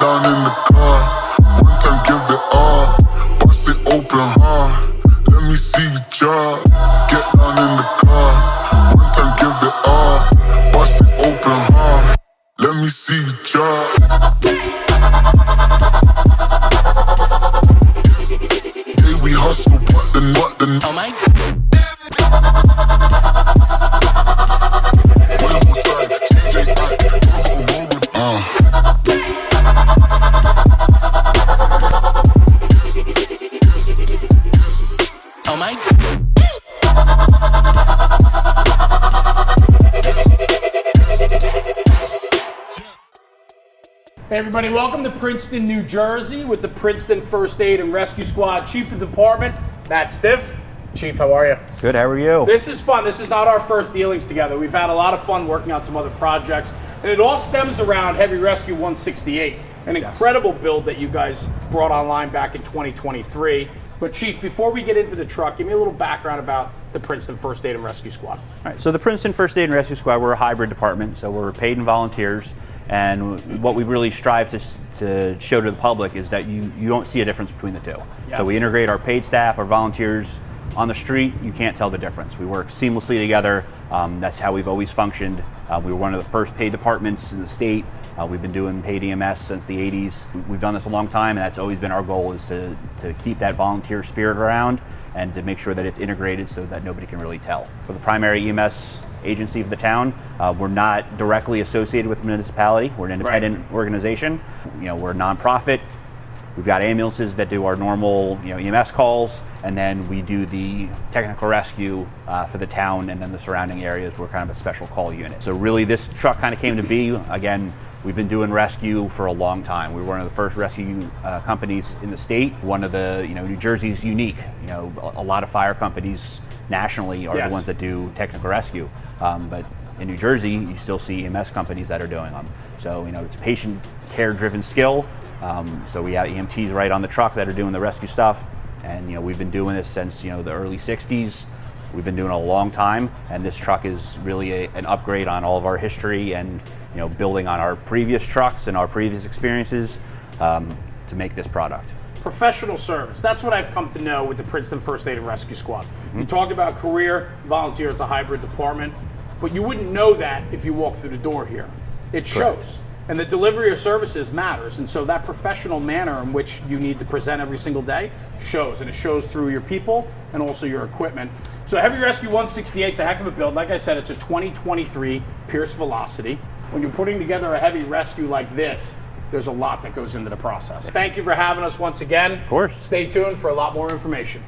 down in the car. One time give it all. Bust it open hard. Let me see you drop. Get down in the car. One time give it all. Bust it open hard. Let me see you drop. Hey, we hustle, but the Oh my. Oh my. Hey everybody, welcome to Princeton, New Jersey with the Princeton First Aid and Rescue Squad Chief of Department, Matt Stiff. Chief, how are you? Good, how are you? This is fun. This is not our first dealings together. We've had a lot of fun working on some other projects, and it all stems around Heavy Rescue 168, an incredible build that you guys brought online back in 2023. But Chief, before we get into the truck, give me a little background about the Princeton First Aid and Rescue Squad. All right, so the Princeton First Aid and Rescue Squad, we're a hybrid department, so we're paid and volunteers, and what we really strive to show to the public is that you don't see a difference between the two. Yes. So we integrate our paid staff, our volunteers. On the street, you can't tell the difference. We work seamlessly together. That's how we've always functioned. We were one of the first paid departments in the state. We've been doing paid EMS since the 80s. We've done this a long time, and that's always been our goal, is to keep that volunteer spirit around and to make sure that it's integrated so that nobody can really tell. We're the primary EMS agency of the town. We're not directly associated with the municipality. We're an independent organization. You know, we're a nonprofit. We've got ambulances that do our normal, EMS calls, and then we do the technical rescue for the town and then the surrounding areas. We're kind of a special call unit. So really this truck kind of came to be. Again, we've been doing rescue for a long time. We were one of the first rescue companies in the state. One of the, New Jersey's unique. A lot of fire companies nationally are the ones that do technical rescue. But in New Jersey, you still see EMS companies that are doing them. So, it's a patient care driven skill. So we have EMTs right on the truck that are doing the rescue stuff. And, we've been doing this since, the early 60s. We've been doing it a long time. And this truck is really an upgrade on all of our history and, building on our previous trucks and our previous experiences to make this product. Professional service. That's what I've come to know with the Princeton First Aid and Rescue Squad. You talked about career, volunteer, it's a hybrid department, but you wouldn't know that if you walk through the door here. It shows. Correct. And the delivery of services matters. And so that professional manner in which you need to present every single day shows. And it shows through your people and also your equipment. So Heavy Rescue 168 is a heck of a build. Like I said, it's a 2023 Pierce Velocity. When you're putting together a heavy rescue like this, there's a lot that goes into the process. Thank you for having us once again. Of course. Stay tuned for a lot more information.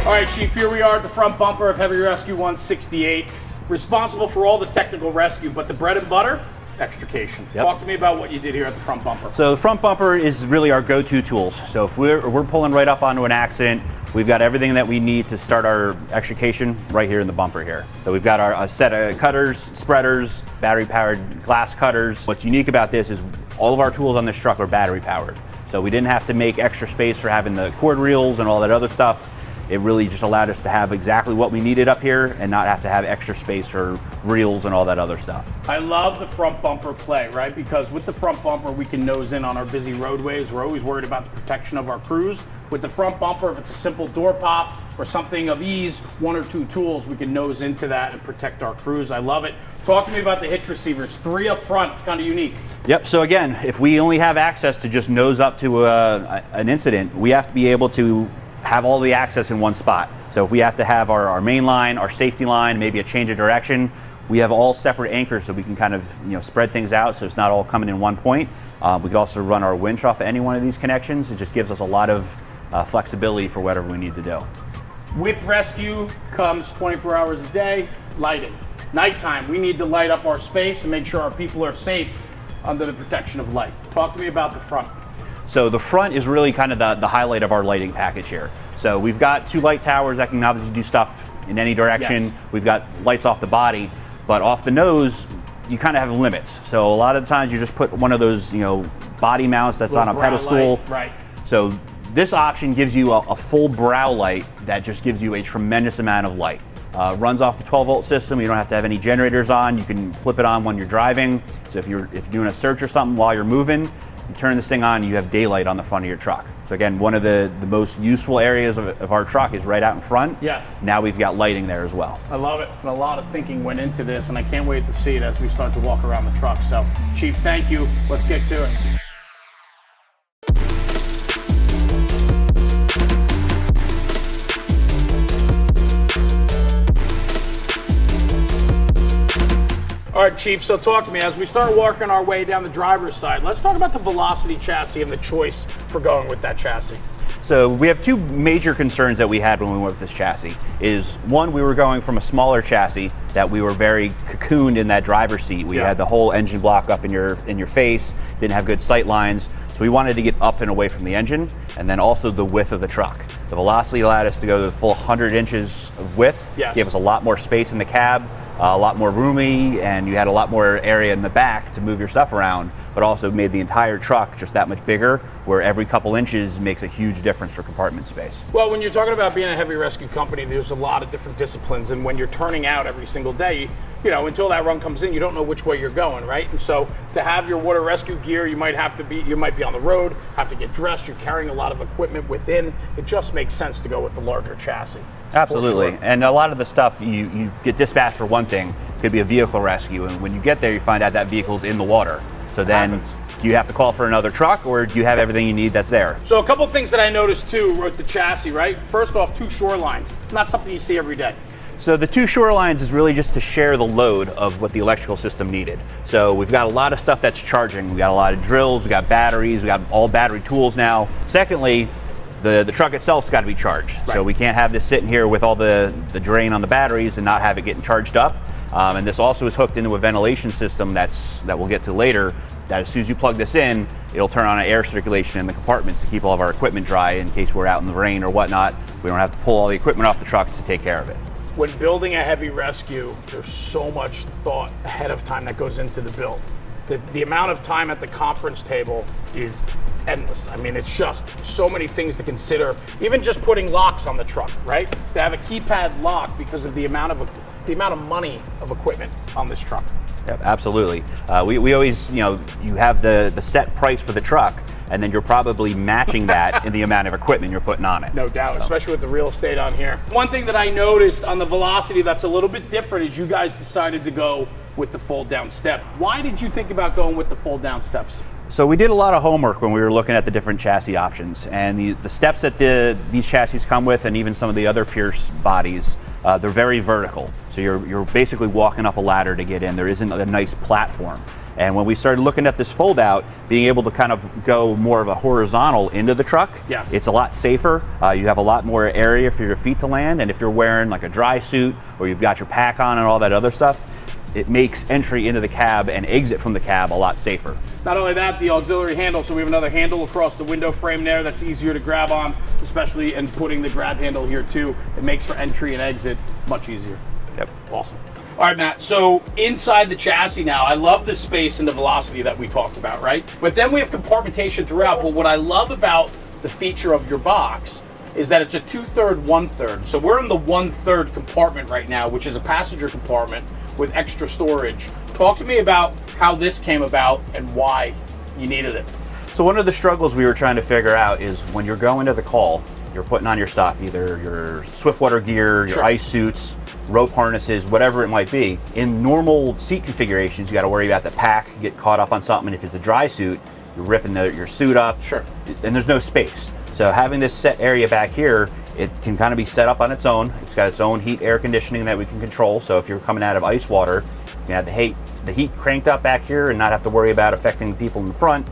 All right, Chief, here we are at the front bumper of Heavy Rescue 168, responsible for all the technical rescue, but the bread and butter, extrication. Yep. Talk to me about what you did here at the front bumper. So the front bumper is really our go-to tools. So if we're pulling right up onto an accident, we've got everything that we need to start our extrication right here in the bumper here. So we've got a set of cutters, spreaders, battery-powered glass cutters. What's unique about this is all of our tools on this truck are battery-powered. So we didn't have to make extra space for having the cord reels and all that other stuff. It really just allowed us to have exactly what we needed up here and not have to have extra space for reels and all that other stuff. I love the front bumper play, right? Because with the front bumper, we can nose in on our busy roadways. We're always worried about the protection of our crews. With the front bumper, if it's a simple door pop or something of ease, one or two tools, we can nose into that and protect our crews. I love it. Talk to me about the hitch receivers. 3 up front, it's kind of unique. Yep, so again, if we only have access to just nose up to an incident, we have to be able to have all the access in one spot. So if we have to have our main line, our safety line, maybe a change of direction, we have all separate anchors so we can kind of spread things out so it's not all coming in one point. We could also run our winch off any one of these connections. It just gives us a lot of flexibility for whatever we need to do. With rescue comes 24 hours a day, lighting. Nighttime, we need to light up our space and make sure our people are safe under the protection of light. Talk to me about the front. So the front is really kind of the highlight of our lighting package here. So we've got 2 light towers that can obviously do stuff in any direction. Yes. We've got lights off the body, but off the nose, you kind of have limits. So a lot of the times you just put one of those, body mounts that's on a pedestal. Light. Right. So this option gives you a full brow light that just gives you a tremendous amount of light. Runs off the 12-volt system. You don't have to have any generators on. You can flip it on when you're driving. So if you're doing a search or something while you're moving, you turn this thing on, you have daylight on the front of your truck. So again, one of the most useful areas of our truck is right out in front. Yes. Now we've got lighting there as well. I love it. And a lot of thinking went into this, and I can't wait to see it as we start to walk around the truck. So, Chief, thank you. Let's get to it. All right, Chief, so talk to me. As we start working our way down the driver's side, let's talk about the Velocity chassis and the choice for going with that chassis. So we have two major concerns that we had when we went with this chassis. Is one, we were going from a smaller chassis that we were very cocooned in that driver's seat. We had the whole engine block up in your face, didn't have good sight lines. So we wanted to get up and away from the engine, and then also the width of the truck. The Velocity allowed us to go to the full 100 inches of width, gave us a lot more space in the cab, a lot more roomy, and you had a lot more area in the back to move your stuff around, but also made the entire truck just that much bigger, where every couple inches makes a huge difference for compartment space. Well, when you're talking about being a heavy rescue company, there's a lot of different disciplines, and when you're turning out every single day, you know, until that run comes in, you don't know which way you're going, right? And so to have your water rescue gear, you might be on the road, have to get dressed, you're carrying a lot of equipment within. It just makes sense to go with the larger chassis. Absolutely. Sure. And a lot of the stuff you get dispatched for one thing, could be a vehicle rescue, and when you get there you find out that vehicle's in the water. So then do you have to call for another truck, or do you have everything you need that's there? So a couple of things that I noticed too with the chassis, right? First off, 2 shorelines, not something you see every day. So the 2 shorelines is really just to share the load of what the electrical system needed. So we've got a lot of stuff that's charging. We got a lot of drills, we got batteries, we got all battery tools now. Secondly, the truck itself's got to be charged. Right. So we can't have this sitting here with all the drain on the batteries and not have it getting charged up. And this also is hooked into a ventilation system that we'll get to later, that as soon as you plug this in, it'll turn on an air circulation in the compartments to keep all of our equipment dry in case we're out in the rain or whatnot. We don't have to pull all the equipment off the truck to take care of it. When building a heavy rescue, there's so much thought ahead of time that goes into the build. The amount of time at the conference table is endless. I mean, it's just so many things to consider. Even just putting locks on the truck, right? To have a keypad lock because of the amount of money of equipment on this truck. Yep, absolutely. We always, you have the set price for the truck, and then you're probably matching that in the amount of equipment you're putting on it. No doubt, especially with the real estate on here. One thing that I noticed on the Velocity that's a little bit different is you guys decided to go with the fold down step. Why did you think about going with the fold down steps? So we did a lot of homework when we were looking at the different chassis options, and the steps that these chassis come with, and even some of the other Pierce bodies, they're very vertical. So you're basically walking up a ladder to get in. There isn't a nice platform. And when we started looking at this fold out, being able to kind of go more of a horizontal into the truck, it's a lot safer. You have a lot more area for your feet to land, and if you're wearing like a dry suit or you've got your pack on and all that other stuff, it makes entry into the cab and exit from the cab a lot safer. Not only that, the auxiliary handle, so we have another handle across the window frame there that's easier to grab on, especially in putting the grab handle here too. It makes for entry and exit much easier. Yep. Awesome. All right, Matt, so inside the chassis now, I love the space and the Velocity that we talked about, right? But then we have compartmentation throughout, but what I love about the feature of your box is that it's a 2/3, 1/3. So we're in the 1/3 compartment right now, which is a passenger compartment with extra storage. Talk to me about how this came about and why you needed it. So one of the struggles we were trying to figure out is when you're going to the call, you're putting on your stuff, either your Swiftwater gear, your ice suits, rope harnesses, whatever it might be. In normal seat configurations, you got to worry about the pack, get caught up on something. If it's a dry suit, you're ripping your suit up, and there's no space. So having this set area back here, it can kind of be set up on its own. It's got its own heat air conditioning that we can control. So if you're coming out of ice water, you can have the heat cranked up back here and not have to worry about affecting the people in the front.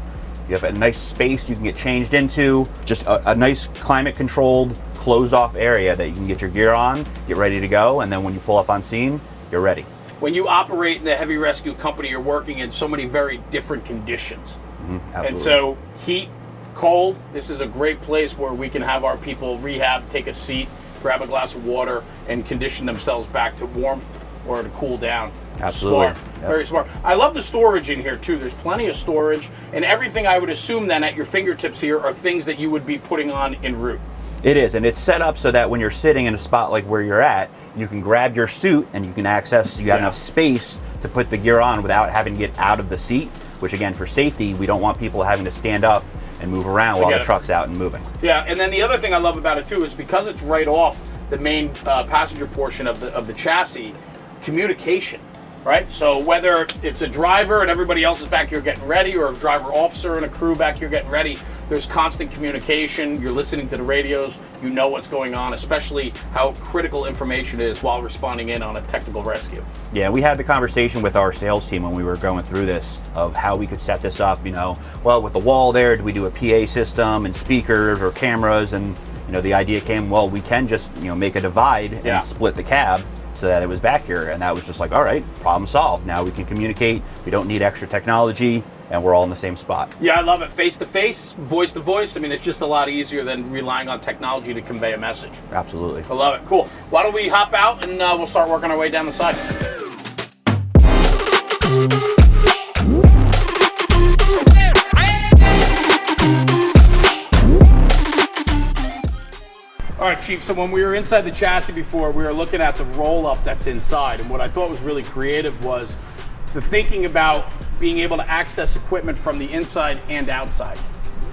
You have a nice space you can get changed into, just a nice climate controlled, closed off area that you can get your gear on, get ready to go, and then when you pull up on scene, you're ready. When you operate in a heavy rescue company, you're working in so many very different conditions. Absolutely. And so heat, cold, this is a great place where we can have our people rehab, take a seat, grab a glass of water, and condition themselves back to warmth or to cool down. Absolutely. Smart. Yep. Very smart. I love the storage in here too. There's plenty of storage, and everything I would assume then at your fingertips here are things that you would be putting on en route. It is, and it's set up so that when you're sitting in a spot like where you're at, you can grab your suit and you can access, you have enough space to put the gear on without having to get out of the seat, which again, for safety, we don't want people having to stand up and move around while the truck's out and moving. Yeah, and then the other thing I love about it too is because it's right off the main passenger portion of the chassis, communication. Right, so whether it's a driver and everybody else is back here getting ready, or a driver officer and a crew back here getting ready, there's constant communication. You're listening to the radios, you know what's going on, especially how critical information is while responding in on a technical rescue. Yeah, we had the conversation with our sales team when we were going through this of how we could set this up, well, with the wall there, do we do a PA system and speakers or cameras? And, the idea came, well, we can just, make a divide and split the cab so that it was back here, and that was just like, all right, problem solved. Now we can communicate, we don't need extra technology, and we're all in the same spot. Yeah, I love it. Face to face, voice to voice. I mean, it's just a lot easier than relying on technology to convey a message. Absolutely. I love it. Cool. Why don't we hop out and we'll start working our way down the side. All right, Chief, so when we were inside the chassis before, we were looking at the roll-up that's inside, and what I thought was really creative was the thinking about being able to access equipment from the inside and outside.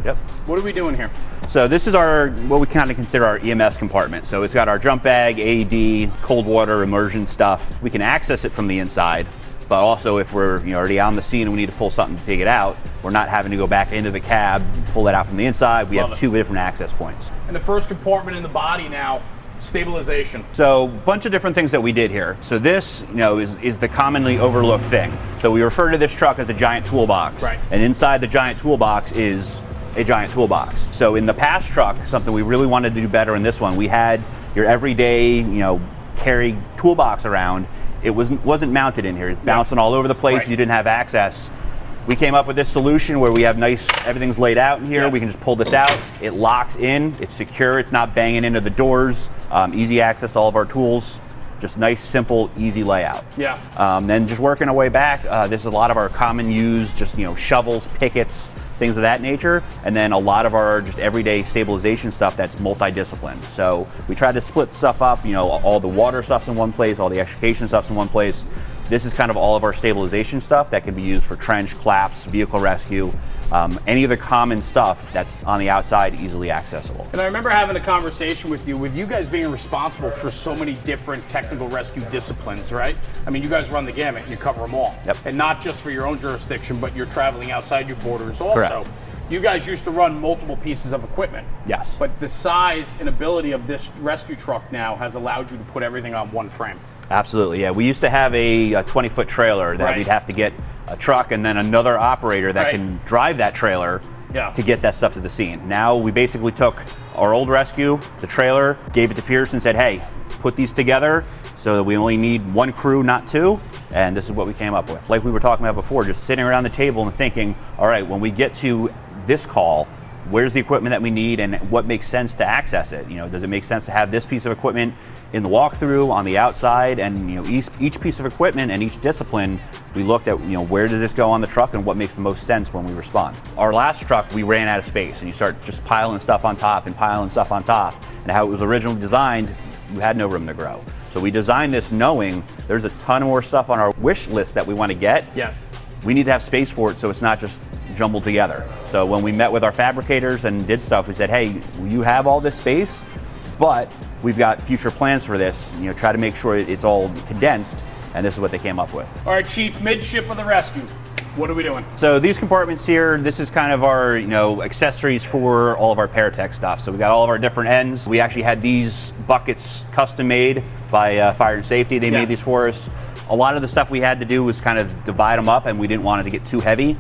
Yep. What are we doing here? So this is what we kind of consider our EMS compartment. So it's got our jump bag, AED, cold water, immersion stuff. We can access it from the inside, but also if we're already on the scene and we need to pull something to take it out, we're not having to go back into the cab, pull it out from the inside. We have two different access points. And the first compartment in the body now, stabilization. So a bunch of different things that we did here. So this, is the commonly overlooked thing. So we refer to this truck as a giant toolbox. Right. And inside the giant toolbox is a giant toolbox. So in the past truck, something we really wanted to do better in this one, we had your everyday, carry toolbox around. It wasn't mounted in here. It's bouncing all over the place. Right. You didn't have access. We came up with this solution where we have everything's laid out in here. Yes. We can just pull this out. It locks in. It's secure. It's not banging into the doors. Easy access to all of our tools. Just nice, simple, easy layout. Yeah. Then just working our way back, this is a lot of our common use, just shovels, pickets, things of that nature, and then a lot of our just everyday stabilization stuff that's multidisciplined. So we tried to split stuff up, all the water stuff's in one place, all the extrication stuff's in one place. This is kind of all of our stabilization stuff that can be used for trench, collapse, vehicle rescue, any of the common stuff that's on the outside, easily accessible. And I remember having a conversation with you guys being responsible for so many different technical rescue disciplines, right? I mean, you guys run the gamut and you cover them all. Yep. And not just for your own jurisdiction, but you're traveling outside your borders also. Correct. You guys used to run multiple pieces of equipment. Yes. But the size and ability of this rescue truck now has allowed you to put everything on one frame. Absolutely, yeah. We used to have a 20-foot trailer that we'd have to get a truck and then another operator that can drive that trailer to get that stuff to the scene. Now we basically took our old rescue, the trailer, gave it to Pierce and said, hey, put these together so that we only need one crew, not two, and this is what we came up with. Like we were talking about before, just sitting around the table and thinking, all right, when we get to this call, where's the equipment that we need and what makes sense to access it? Does it make sense to have this piece of equipment in the walkthrough on the outside? And each piece of equipment and each discipline, we looked at where does this go on the truck and what makes the most sense when we respond. Our last truck, we ran out of space, and you start just piling stuff on top and piling stuff on top. And how it was originally designed, you had no room to grow. So we designed this knowing there's a ton more stuff on our wish list that we want to get. Yes. We need to have space for it so it's not just jumbled together. So when we met with our fabricators and did stuff, we said, hey, you have all this space, but we've got future plans for this. Try to make sure it's all condensed, and this is what they came up with. All right, Chief, midship of the rescue. What are we doing? So these compartments here, this is kind of our accessories for all of our Paratech stuff. So we got all of our different ends. We actually had these buckets custom made by Fire and Safety. They made these for us. A lot of the stuff we had to do was kind of divide them up, and we didn't want it to get too heavy.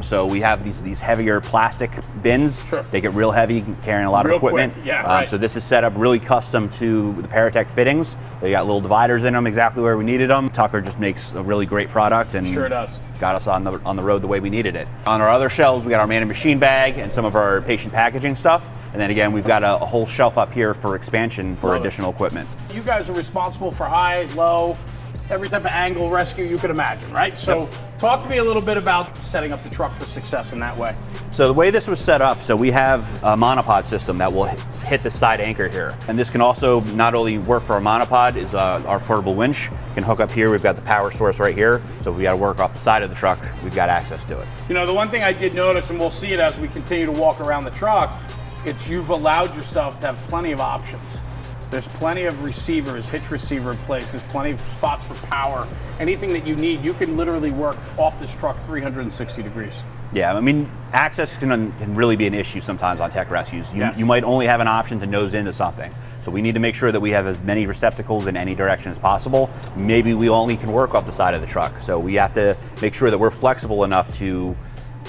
So we have these heavier plastic bins. Sure. They get real heavy, carrying a lot of equipment. Quick. Yeah, right. So this is set up really custom to the Paratech fittings. They got little dividers in them exactly where we needed them. Tucker just makes a really great product and sure does. Got us on the road the way we needed it. On our other shelves, we got our man and machine bag and some of our patient packaging stuff. And then again, we've got a whole shelf up here for expansion for additional equipment. You guys are responsible for high, low, every type of angle rescue you could imagine, right? So talk to me a little bit about setting up the truck for success in that way. So the way this was set up, so we have a monopod system that will hit the side anchor here. And this can also not only work for our monopod, is our portable winch can hook up here. We've got the power source right here. So if we got to work off the side of the truck, we've got access to it. You know, the one thing I did notice, and we'll see it as we continue to walk around the truck, it's you've allowed yourself to have plenty of options. There's plenty of receivers, hitch receiver places, plenty of spots for power. Anything that you need, you can literally work off this truck 360 degrees. Yeah, I mean, access can really be an issue sometimes on tech rescues. Yes. You might only have an option to nose into something. So we need to make sure that we have as many receptacles in any direction as possible. Maybe we only can work off the side of the truck. So we have to make sure that we're flexible enough to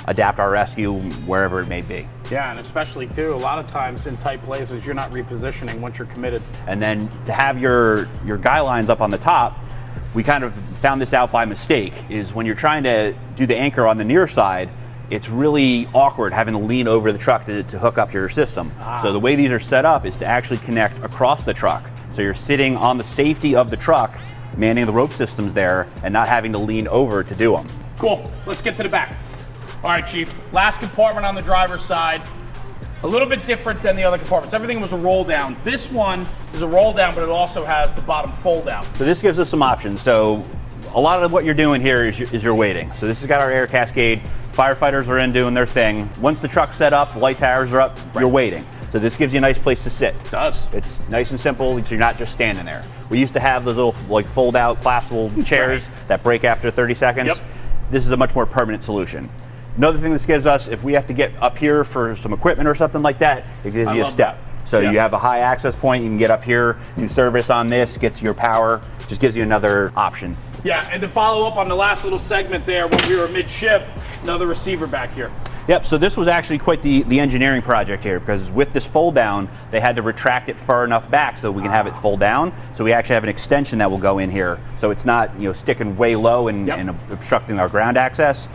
adapt our rescue wherever it may be. Yeah, and especially too, a lot of times in tight places, you're not repositioning once you're committed. And then to have your guy lines up on the top, we kind of found this out by mistake, is when you're trying to do the anchor on the near side, it's really awkward having to lean over the truck to hook up your system. So the way these are set up is to actually connect across the truck. So you're sitting on the safety of the truck, manning the rope systems there, and not having to lean over to do them. Cool, let's get to the back. All right, Chief, last compartment on the driver's side, a little bit different than the other compartments. Everything was a roll down. This one is a roll down, but it also has the bottom fold down. So this gives us some options. So a lot of what you're doing here is your waiting. So this has got our air cascade. Firefighters are in doing their thing. Once the truck's set up, the light towers are up, you're waiting. So this gives you a nice place to sit. It does. It's nice and simple, so you're not just standing there. We used to have those little like fold out collapsible chairs that break after 30 seconds. Yep. This is a much more permanent solution. Another thing this gives us, if we have to get up here for some equipment or something like that, it gives you a step. So you have a high access point, you can get up here, do service on this, get to your power, just gives you another option. Yeah, and to follow up on the last little segment there, when we were midship, another receiver back here. Yep, so this was actually quite the engineering project here, because with this fold down, they had to retract it far enough back so we can have it fold down. So we actually have an extension that will go in here, so it's not sticking way low and obstructing our ground access.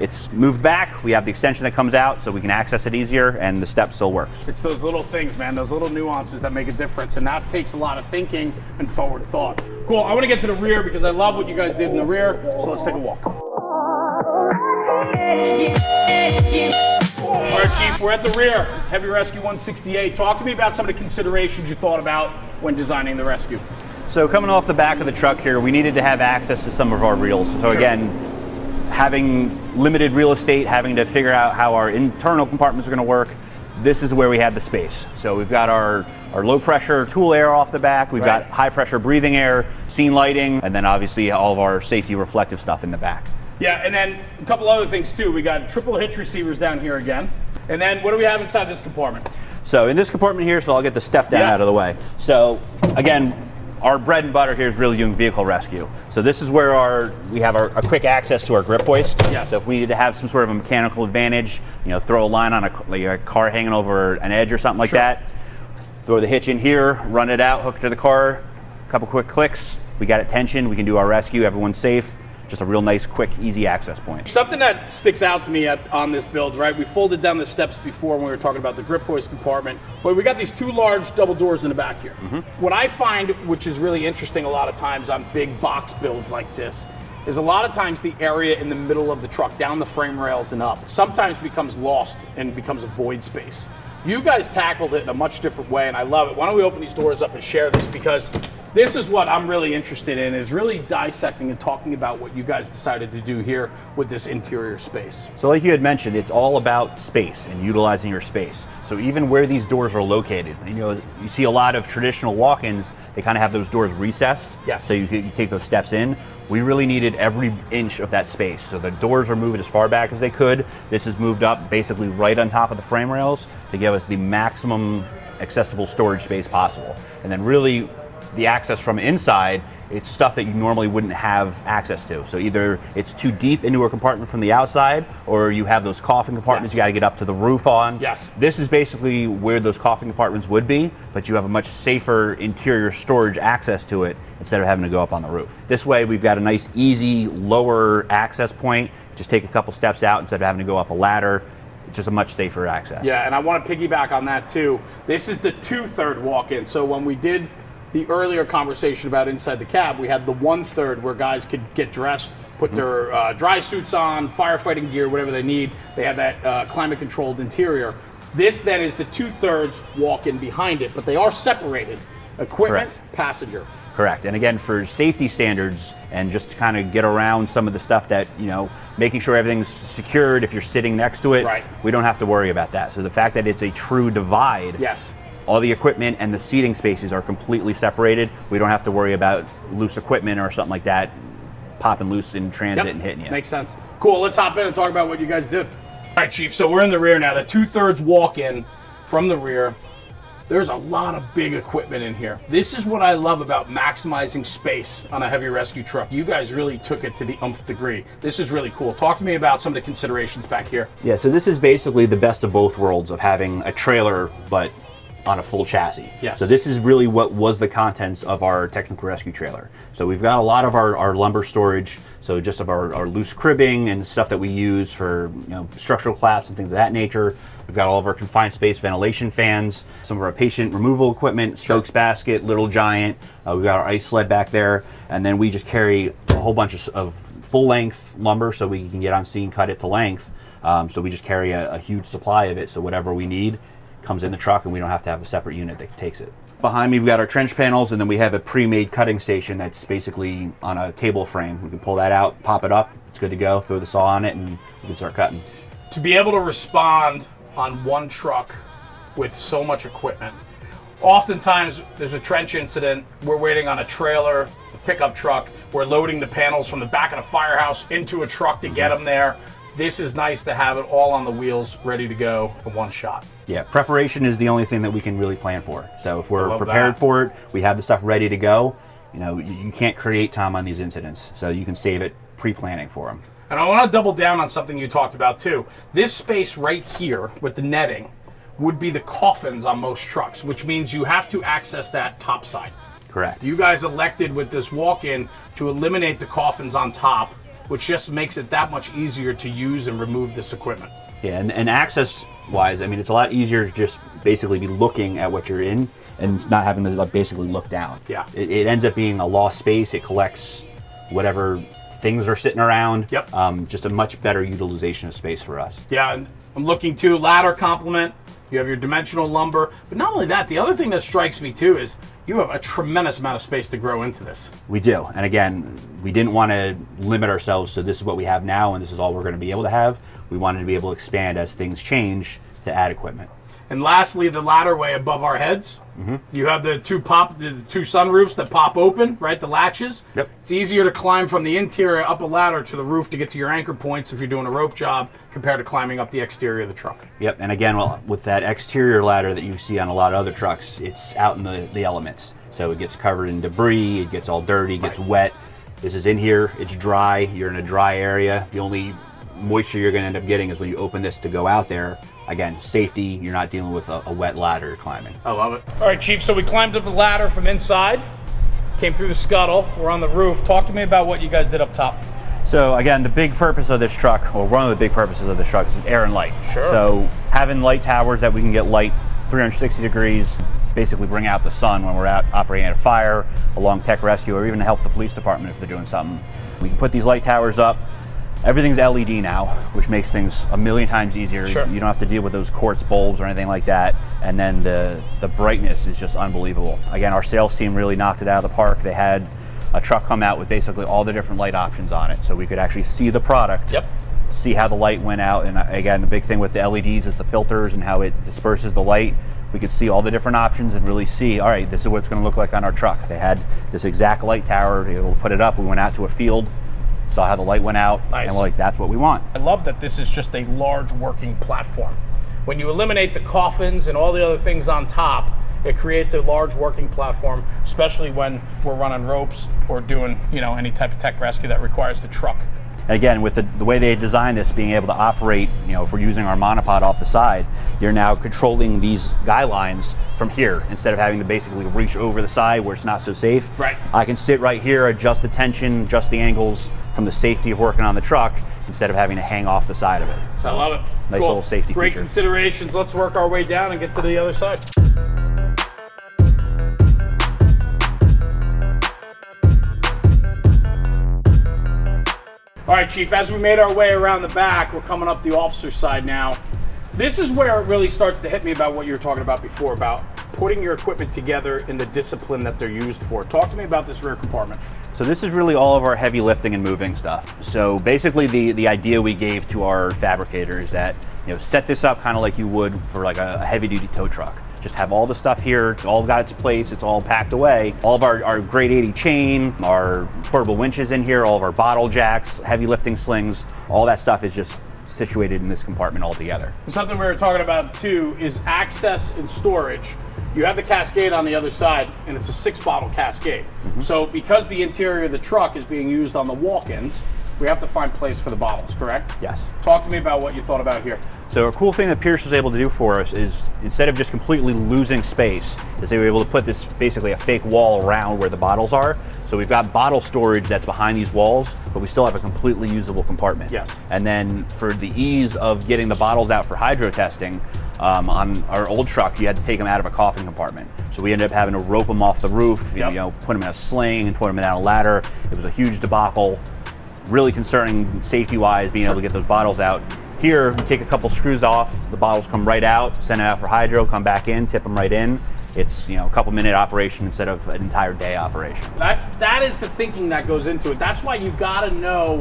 It's moved back, we have the extension that comes out so we can access it easier, and the step still works. It's those little things, man, those little nuances that make a difference, and that takes a lot of thinking and forward thought. Cool, I want to get to the rear because I love what you guys did in the rear, so let's take a walk. All right, Chief, we're at the rear, Heavy Rescue 168. Talk to me about some of the considerations you thought about when designing the rescue. So coming off the back of the truck here, we needed to have access to some of our reels. So again, having limited real estate, having to figure out how our internal compartments are going to work, this is where we had the space. So we've got our low pressure tool air off the back, we've got high pressure breathing air, scene lighting, and then obviously all of our safety reflective stuff in the back. Yeah, and then a couple other things too. We got triple hitch receivers down here again. And then what do we have inside this compartment? So in this compartment here, so I'll get the step down out of the way. So again, our bread and butter here is really doing vehicle rescue. So this is where we have a quick access to our grip hoist. Yes. So if we need to have some sort of a mechanical advantage, throw a line on a car hanging over an edge or something like that, throw the hitch in here, run it out, hook it to the car, a couple quick clicks, we got it tensioned, we can do our rescue, everyone's safe. Just a real nice, quick, easy access point. Something that sticks out to me on this build, right? We folded down the steps before when we were talking about the grip hoist compartment, but we got these two large double doors in the back here. What I find, which is really interesting a lot of times on big box builds like this, is a lot of times the area in the middle of the truck, down the frame rails and up, sometimes becomes lost and becomes a void space. You guys tackled it in a much different way, and I love it. Why don't we open these doors up and share this, because this is what I'm really interested in, is really dissecting and talking about what you guys decided to do here with this interior space. So like you had mentioned, it's all about space and utilizing your space. So even where these doors are located, you see a lot of traditional walk-ins, they kind of have those doors recessed. Yes. So you take those steps in. We really needed every inch of that space. So the doors are moved as far back as they could. This is moved up basically right on top of the frame rails to give us the maximum accessible storage space possible. And then really the access from inside, it's stuff that you normally wouldn't have access to. So either it's too deep into a compartment from the outside, or you have those coffin compartments you got to get up to the roof on. Yes. This is basically where those coffin compartments would be, but you have a much safer interior storage access to it instead of having to go up on the roof. This way we've got a nice, easy, lower access point. Just take a couple steps out instead of having to go up a ladder. It's just a much safer access. Yeah, and I want to piggyback on that too. This is the 2/3 walk-in. So when we did the earlier conversation about inside the cab, we had the 1/3 where guys could get dressed, put their dry suits on, firefighting gear, whatever they need. They have that climate-controlled interior. This then is the 2/3 walk-in behind it, but they are separated. Equipment, Correct. passenger. Correct. And again, for safety standards and just to kind of get around some of the stuff that, making sure everything's secured if you're sitting next to it, Right. we don't have to worry about that. So the fact that it's a true divide, Yes. all the equipment and the seating spaces are completely separated. We don't have to worry about loose equipment or something like that popping loose in transit and hitting you. Makes sense. Cool, let's hop in and talk about what you guys did. All right, Chief, so we're in the rear now. The 2/3 walk-in from the rear. There's a lot of big equipment in here. This is what I love about maximizing space on a heavy rescue truck. You guys really took it to the nth degree. This is really cool. Talk to me about some of the considerations back here. Yeah, so this is basically the best of both worlds of having a trailer, but on a full chassis. Yes. So this is really what was the contents of our technical rescue trailer. So we've got a lot of our lumber storage, so just of our loose cribbing and stuff that we use for structural collapse and things of that nature. We've got all of our confined space ventilation fans, some of our patient removal equipment, Stokes basket, Little Giant. We've got our ice sled back there, and then we just carry a whole bunch of full-length lumber so we can get on scene, cut it to length. So we just carry a huge supply of it, so whatever we need comes in the truck and we don't have to have a separate unit that takes it. Behind me we've got our trench panels, and then we have a pre-made cutting station that's basically on a table frame. We can pull that out, pop it up, it's good to go, throw the saw on it, and we can start cutting. To be able to respond on one truck with so much equipment, oftentimes there's a trench incident, we're waiting on a trailer, a pickup truck, we're loading the panels from the back of the firehouse into a truck to get them there. This is nice to have it all on the wheels, ready to go in one shot. Yeah, preparation is the only thing that we can really plan for. So if we're prepared that. for it, we have the stuff ready to go. You can't create time on these incidents, so you can save it pre-planning for them. And I want to double down on something you talked about too. This space right here with the netting would be the coffins on most trucks, which means you have to access that top side. Correct. You guys elected with this walk-in to eliminate the coffins on top, which just makes it that much easier to use and remove this equipment. Yeah, and access-wise, it's a lot easier to just basically be looking at what you're in and not having to basically look down. Yeah. It ends up being a lost space. It collects whatever things are sitting around. Yep. Just a much better utilization of space for us. Yeah, and I'm looking too, ladder complement, you have your dimensional lumber, but not only that, the other thing that strikes me too is you have a tremendous amount of space to grow into this. We do, and again, we didn't want to limit ourselves to this is what we have now and this is all we're going to be able to have. We wanted to be able to expand as things change to add equipment. And lastly, the ladderway above our heads. You have the two sunroofs that pop open, right? The latches. Yep. It's easier to climb from the interior up a ladder to the roof to get to your anchor points if you're doing a rope job compared to climbing up the exterior of the truck. Yep, and again, with that exterior ladder that you see on a lot of other trucks, it's out in the elements. So it gets covered in debris, it gets all dirty, gets wet. This is in here, it's dry, you're in a dry area. The only moisture you're going to end up getting is when you open this to go out there. Again, safety, you're not dealing with a wet ladder climbing. I love it. All right, Chief, so we climbed up the ladder from inside, came through the scuttle, we're on the roof. Talk to me about what you guys did up top. So again, the big purpose of this truck, or one of the big purposes of this truck, is air and light. Sure. So having light towers that we can get light 360 degrees, basically bring out the sun when we're out operating at a fire, along tech rescue, or even to help the police department if they're doing something. We can put these light towers up. Everything's LED now, which makes things a million times easier. Sure. You don't have to deal with those quartz bulbs or anything like that. And then the brightness is just unbelievable. Again, our sales team really knocked it out of the park. They had a truck come out with basically all the different light options on it, so we could actually see the product, Yep. see how the light went out. And again, the big thing with the LEDs is the filters and how it disperses the light. We could see all the different options and really see, all right, this is what it's going to look like on our truck. They had this exact light tower. They were able to put it up. We went out to a field, saw how the light went out, Nice. and we're like, that's what we want. I love that this is just a large working platform. When you eliminate the coffins and all the other things on top, it creates a large working platform, especially when we're running ropes or doing, any type of tech rescue that requires the truck. And again, with the way they designed this, being able to operate, if we're using our monopod off the side, you're now controlling these guy lines from here instead of having to basically reach over the side where it's not so safe. Right. I can sit right here, adjust the tension, adjust the angles from the safety of working on the truck instead of having to hang off the side of it. I love it. Nice Cool. little safety Great feature. considerations. Let's work our way down and get to the other side. All right, Chief, as we made our way around the back, we're coming up the officer side now. This is where it really starts to hit me about what you were talking about before, about putting your equipment together in the discipline that they're used for. Talk to me about this rear compartment. So this is really all of our heavy lifting and moving stuff. So basically the idea we gave to our fabricators that, set this up kind of like you would for like a heavy duty tow truck. Just have all the stuff here, it's all got its place, it's all packed away. All of our grade 80 chain, our portable winches in here, all of our bottle jacks, heavy lifting slings, all that stuff is just situated in this compartment altogether. Something we were talking about too is access and storage. You have the Cascade on the other side, and it's a 6-bottle Cascade. So because the interior of the truck is being used on the walk-ins, we have to find place for the bottles, correct? Yes. Talk to me about what you thought about here. So a cool thing that Pierce was able to do for us is, instead of just completely losing space, is they were able to put this basically a fake wall around where the bottles are. So we've got bottle storage that's behind these walls, but we still have a completely usable compartment. Yes. And then for the ease of getting the bottles out for hydro testing, on our old truck, you had to take them out of a coffin compartment. So we ended up having to rope them off the roof, put them in a sling and put them down a ladder. It was a huge debacle, really concerning safety-wise, being able to get those bottles out. Here, we take a couple screws off, the bottles come right out, send them out for hydro, come back in, tip them right in. It's a couple-minute operation instead of an entire day operation. That is the thinking that goes into it. That's why you've got to know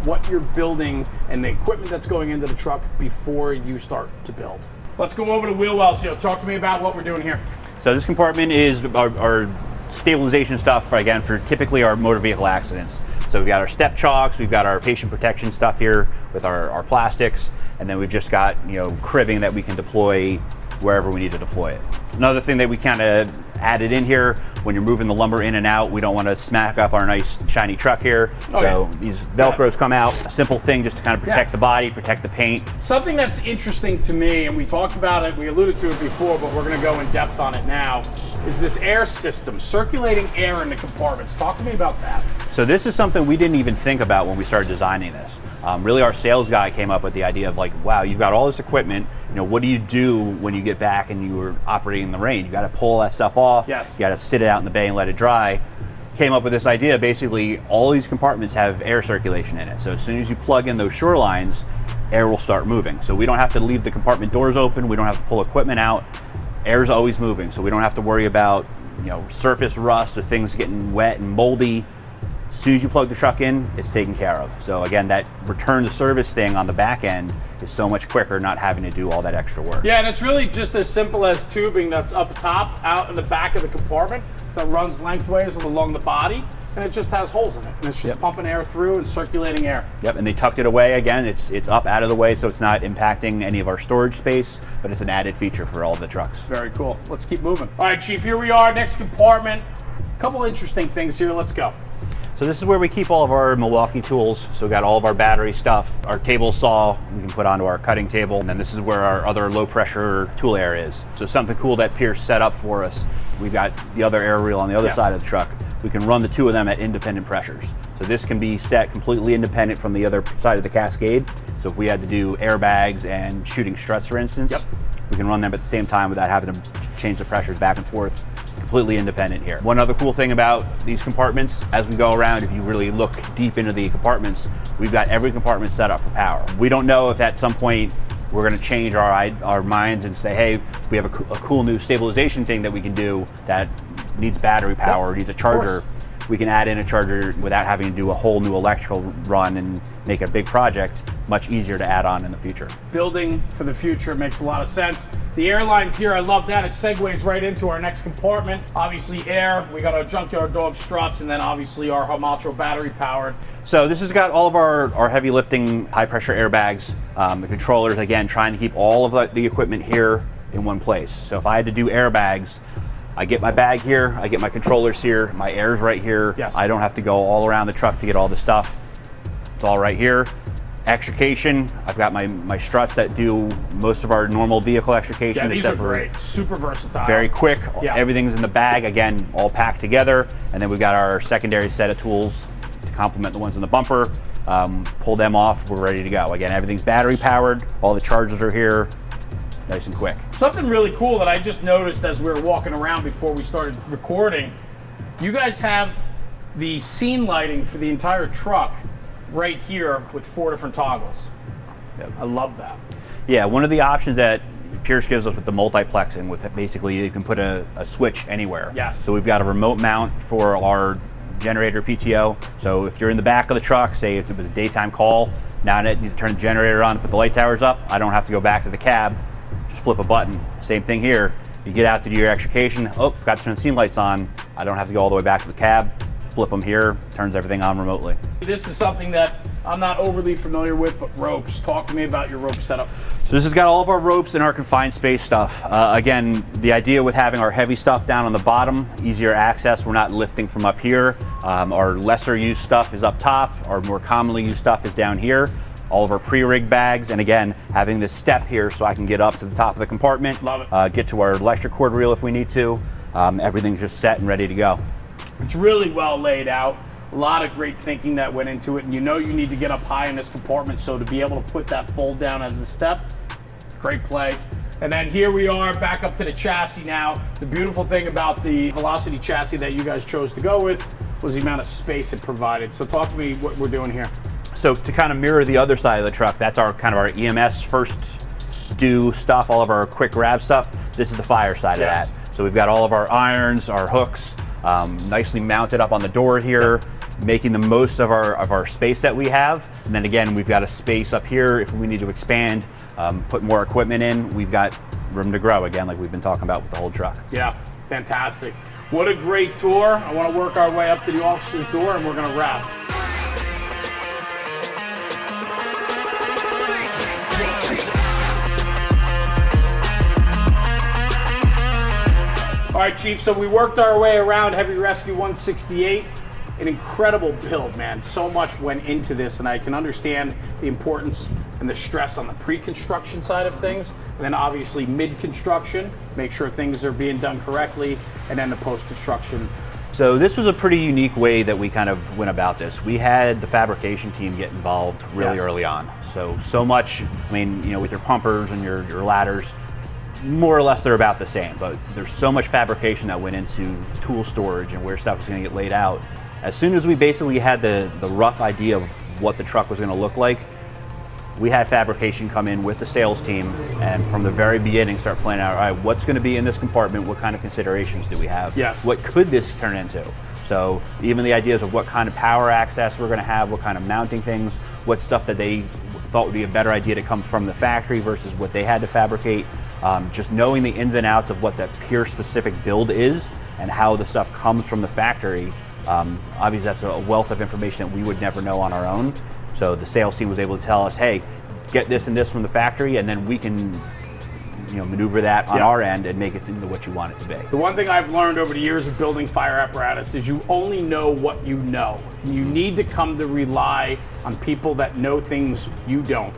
what you're building and the equipment that's going into the truck before you start to build. Let's go over to wheel well seal. Talk to me about what we're doing here. So this compartment is our stabilization stuff, again, for typically our motor vehicle accidents. So we've got our step chocks, we've got our patient protection stuff here with our plastics, and then we've just got cribbing that we can deploy wherever we need to deploy it. Another thing that we kind of added in here, when you're moving the lumber in and out, we don't want to smack up our nice shiny truck here. So these Velcros come out, a simple thing just to kind of protect the body, protect the paint. Something that's interesting to me, and we talked about it, we alluded to it before, but we're going to go in depth on it now, is this air system, circulating air in the compartments. Talk to me about that. So this is something we didn't even think about when we started designing this. Really, our sales guy came up with the idea of like, wow, you've got all this equipment. What do you do when you get back and you are operating in the rain? You got to pull that stuff off. Yes. You got to sit it out in the bay and let it dry. Came up with this idea. Basically, all these compartments have air circulation in it. So as soon as you plug in those shorelines, air will start moving. So we don't have to leave the compartment doors open. We don't have to pull equipment out. Air's always moving. So we don't have to worry about surface rust or things getting wet and moldy. As soon as you plug the truck in, it's taken care of. So again, that return to service thing on the back end is so much quicker, not having to do all that extra work. Yeah, and it's really just as simple as tubing that's up top, out in the back of the compartment that runs lengthways along the body, and it just has holes in it. And it's just pumping air through and circulating air. Yep, and they tucked it away again. It's up out of the way, so it's not impacting any of our storage space, but it's an added feature for all the trucks. Very cool. Let's keep moving. All right, Chief, here we are, next compartment. A couple interesting things here. Let's go. So this is where we keep all of our Milwaukee tools. So we've got all of our battery stuff, our table saw we can put onto our cutting table, and then this is where our other low pressure tool air is. So something cool that Pierce set up for us. We've got the other air reel on the other side of the truck. We can run the two of them at independent pressures. So this can be set completely independent from the other side of the Cascade. So if we had to do airbags and shooting struts, for instance, we can run them at the same time without having to change the pressures back and forth. Completely independent here. One other cool thing about these compartments, as we go around, if you really look deep into the compartments, we've got every compartment set up for power. We don't know if at some point we're going to change our minds and say, hey, we have a cool new stabilization thing that we can do that needs battery power, needs a charger. We can add in a charger without having to do a whole new electrical run and make a big project much easier to add on in the future. Building for the future makes a lot of sense. The airlines here, I love that. It segues right into our next compartment. Obviously air, we got our Junkyard Dog struts, and then obviously our Homatro battery powered. So this has got all of our heavy lifting, high pressure airbags, the controllers, again, trying to keep all of the equipment here in one place. So if I had to do airbags, I get my bag here, I get my controllers here, my air's right here. Yes. I don't have to go all around the truck to get all the stuff. It's all right here. Extrication, I've got my struts that do most of our normal vehicle extrication. Yeah, these are great, super versatile. Very quick, everything's in the bag, again, all packed together. And then we've got our secondary set of tools to complement the ones in the bumper. Pull them off, we're ready to go. Again, everything's battery powered, all the chargers are here. Nice and quick. Something really cool that I just noticed as we were walking around before we started recording, you guys have the scene lighting for the entire truck right here with 4 different toggles. Yep. I love that. Yeah, one of the options that Pierce gives us with the multiplexing, with basically you can put a switch anywhere. Yes. So we've got a remote mount for our generator PTO. So if you're in the back of the truck, say if it was a daytime call, now I need to turn the generator on, put the light towers up, I don't have to go back to the cab, just flip a button. Same thing here. You get out to do your extrication, oh, forgot to turn the scene lights on, I don't have to go all the way back to the cab, flip them here, turns everything on remotely. This is something that I'm not overly familiar with, but ropes. Talk to me about your rope setup. So this has got all of our ropes and our confined space stuff. Again, the idea with having our heavy stuff down on the bottom, easier access, we're not lifting from up here. Our lesser used stuff is up top, our more commonly used stuff is down here. All of our pre-rig bags, and again, having this step here so I can get up to the top of the compartment. Love it. Get to our electric cord reel if we need to. Everything's just set and ready to go. It's really well laid out. A lot of great thinking that went into it, and you know you need to get up high in this compartment, so to be able to put that fold down as the step, great play. And then here we are back up to the chassis now. The beautiful thing about the Velocity chassis that you guys chose to go with was the amount of space it provided. So talk to me what we're doing here. So to kind of mirror the other side of the truck, that's our kind of our EMS first do stuff, all of our quick grab stuff. This is the fire side Yes. of that. So we've got all of our irons, our hooks, nicely mounted up on the door here, making the most of our space that we have. And then again, we've got a space up here if we need to expand, put more equipment in. We've got room to grow again, like we've been talking about with the whole truck. Yeah, fantastic. What a great tour. I want to work our way up to the officer's door, and we're going to wrap. All right, Chief, so we worked our way around Heavy Rescue 168. An incredible build, man. So much went into this, and I can understand the importance and the stress on the pre-construction side of things, and then obviously mid-construction, make sure things are being done correctly, and then the post-construction. So this was a pretty unique way that we kind of went about this. We had the fabrication team get involved really Yes. early on. So much, I mean, you know, with your pumpers and your ladders, more or less they're about the same, but there's so much fabrication that went into tool storage and where stuff is going to get laid out. As soon as we basically had the rough idea of what the truck was going to look like, we had fabrication come in with the sales team, and from the very beginning start planning out, all right, what's going to be in this compartment, what kind of considerations do we have? Yes. What could this turn into? So even the ideas of what kind of power access we're going to have, what kind of mounting things, what stuff that they thought would be a better idea to come from the factory versus what they had to fabricate. Just knowing the ins and outs of what that Pierce specific build is and how the stuff comes from the factory, obviously that's a wealth of information that we would never know on our own. So the sales team was able to tell us, hey, get this and this from the factory, and then we can, you know, maneuver that on our end and make it into what you want it to be. The one thing I've learned over the years of building fire apparatus is you only know what you know. And you need to come to rely on people that know things you don't.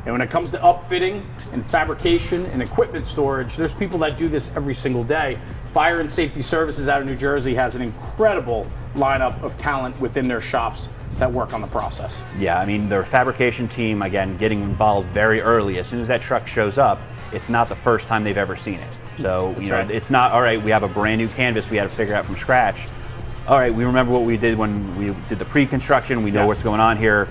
And when it comes to upfitting and fabrication and equipment storage, there's people that do this every single day. Fire and Safety Services out of New Jersey has an incredible lineup of talent within their shops that work on the process. Yeah, I mean, their fabrication team, again, getting involved very early. As soon as that truck shows up, it's not the first time they've ever seen it. So, you know, right. It's not, all right, we have a brand new canvas we had to figure out from scratch. All right, we remember what we did when we did the pre-construction. We know Yes. what's going on here.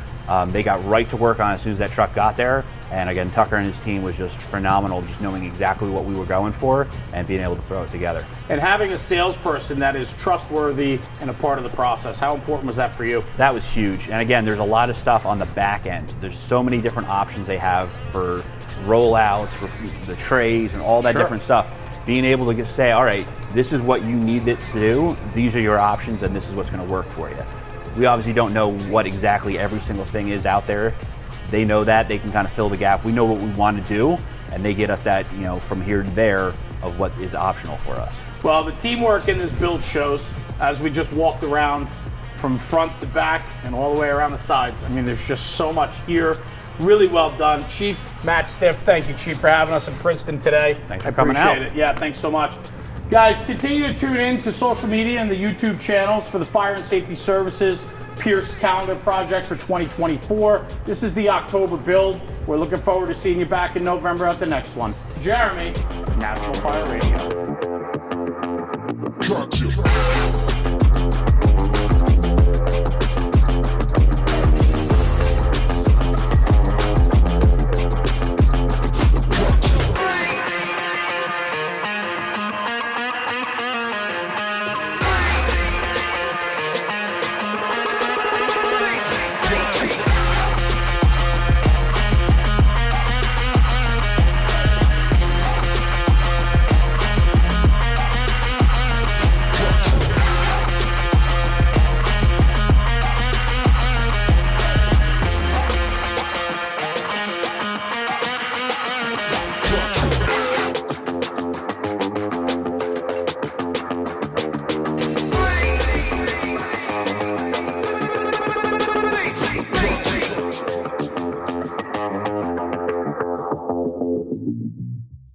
They got right to work on it as soon as that truck got there. And again, Tucker and his team was just phenomenal, just knowing exactly what we were going for and being able to throw it together. And having a salesperson that is trustworthy and a part of the process, how important was that for you? That was huge. And again, there's a lot of stuff on the back end. There's so many different options they have for rollouts, for the trays and all that Sure. different stuff. Being able to just say, all right, this is what you need it to do, these are your options, and this is what's going to work for you. We obviously don't know what exactly every single thing is out there. They know that, they can kind of fill the gap. We know what we want to do, and they get us that, you know, from here to there of what is optional for us. Well, the teamwork in this build shows as we just walked around from front to back and all the way around the sides. I mean, there's just so much here. Really well done. Chief Matt Stiff, thank you, Chief, for having us in Princeton today. Thanks for coming out. Appreciate it. Yeah, thanks so much. Guys, continue to tune in to social media and the YouTube channels for the Fire and Safety Services Pierce calendar project for 2024. This is the October build. We're looking forward to seeing you back in November at the next one. Jeremy, National Fire Radio. Gotcha.